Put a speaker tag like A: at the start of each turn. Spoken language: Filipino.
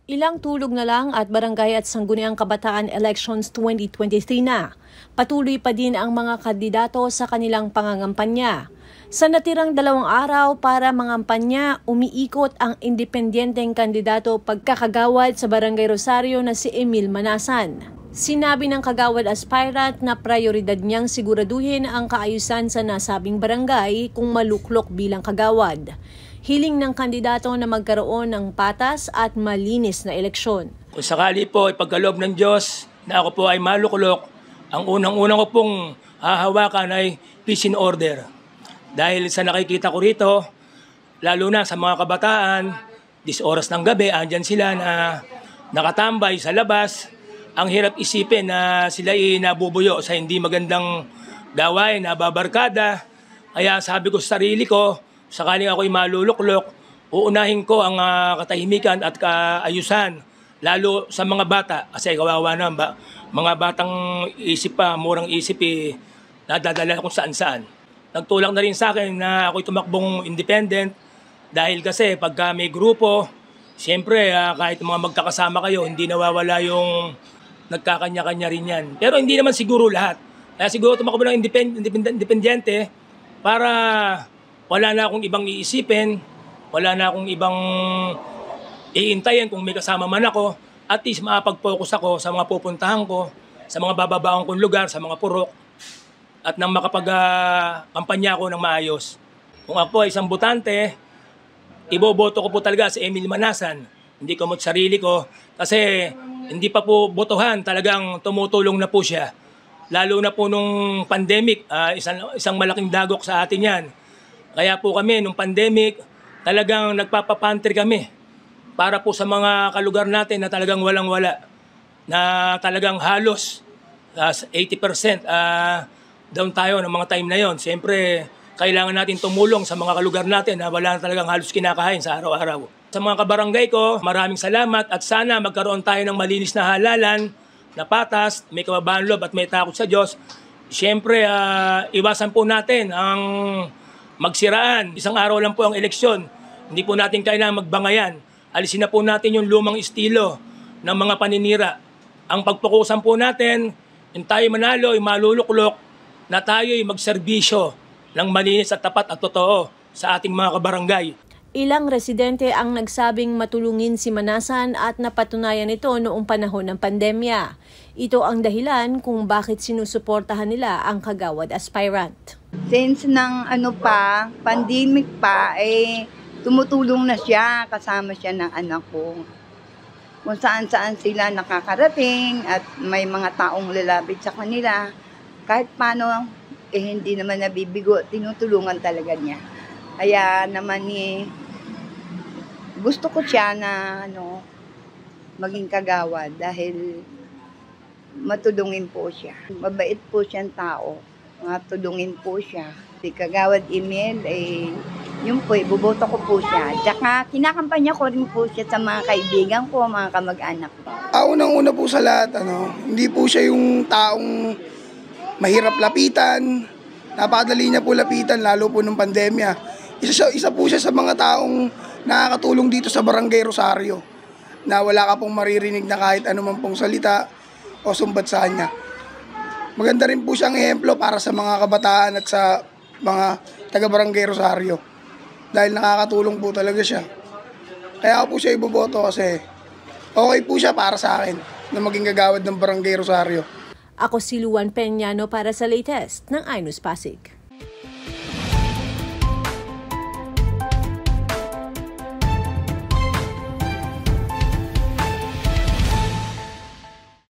A: Ilang tulog na lang at Barangay at Sangguniang Kabataan Elections 2023 na. Patuloy pa din ang mga kandidato sa kanilang pangangampanya. Sa natirang 2 araw para mangampanya, umiikot ang independenteng kandidato pagkakagawad sa Barangay Rosario na si Emil Manasan. Sinabi ng kagawad aspirant na prioridad niyang siguraduhin ang kaayusan sa nasabing barangay kung maluklok bilang kagawad. Hiling ng kandidato na magkaroon ng patas at malinis na eleksyon.
B: Kung sakali po ipagkaloob ng Diyos na ako po ay maluklok, ang unang-unang ko pong hahawakan ay peace and order. Dahil sa nakikita ko rito, lalo na sa mga kabataan, 10 oras ng gabi, andyan sila na nakatambay sa labas. Ang hirap isipin na sila ay nabubuyo sa hindi magandang gawain, nababarkada. Kaya sabi ko sa sarili ko, sakaling ako'y maluluklok, uunahin ko ang katahimikan at kaayusan, lalo sa mga bata. Kasi kawawa na, mga batang isip pa, murang isip nadadala kung saan-saan. Nagtulak na rin sa akin na ako'y tumakbong independent dahil kasi pagka may grupo, siyempre kahit mga magkakasama kayo, hindi nawawala yung nagkakanya-kanya rin yan. Pero hindi naman siguro lahat. Kaya siguro tumakbo ng independente para wala na akong ibang iisipin, wala na akong ibang iintayin kung may kasama man ako. At least makapag-focus ako sa mga pupuntahan ko, sa mga bababaong kong lugar, sa mga purok, at nang makapag-kampanya ako ng maayos. Kung ako ay isang botante, iboboto ko po talaga si Emil Manasan. Hindi ko mo sarili ko kasi hindi pa po botohan, talagang tumutulong na po siya. Lalo na po nung pandemic, isang malaking dagok sa atin yan. Kaya po kami, nung pandemic, talagang nagpapapantry kami para po sa mga kalugar natin na talagang walang-wala. Na talagang halos 80% down tayo ng mga time na yon. Siyempre, kailangan natin tumulong sa mga kalugar natin na wala na talagang halos kinakain sa araw-araw. Sa mga kabarangay ko, maraming salamat at sana magkaroon tayo ng malinis na halalan, na patas, may kababahan loob at may takot sa Diyos. Siyempre, iwasan po natin ang magsiraan. Isang araw lang po ang eleksyon. Hindi po natin kailangan magbangayan. Alisin na po natin yung lumang estilo ng mga paninira. Ang pagpukusan po natin, yung tayo manalo, yung maluluklok, na tayo ay magserbisyo ng malinis at tapat at totoo sa ating mga kabarangay.
A: Ilang residente ang nagsabing matulungin si Manasan at napatunayan ito noong panahon ng pandemya. Ito ang dahilan kung bakit sinusuportahan nila ang kagawad aspirant.
C: Since pandemic pa, tumutulong na siya, kasama siya ng anak ko. Kung saan-saan sila nakakarating at may mga taong lalapit sa kanila, kahit paano, hindi naman nabibigo, tinutulungan talaga niya. Kaya naman gusto ko siya na maging kagawad dahil matulungin po siya. Mabait po siyang tao, matulungin po siya. Si Kagawad Emil, yun po, iboboto ko po siya. Tsaka kinakampanya ko rin po siya sa mga kaibigan ko, mga kamag-anak ko.
D: Unang-una po sa lahat, hindi po siya yung taong mahirap lapitan. Napakadali niya po lapitan, lalo po nung pandemya. Isa po siya sa mga taong nakakatulong dito sa Barangay Rosario na wala ka pong maririnig na kahit anuman pong salita o sumbat sa kanya. Maganda rin po siyang ehemplo para sa mga kabataan at sa mga taga-Barangay Rosario dahil nakakatulong po talaga siya. Kaya ako po siya iboboto kasi okay po siya para sa akin na maging kagawad ng Barangay Rosario.
A: Ako si Luan Peñano para sa latest ng iNews Pasig.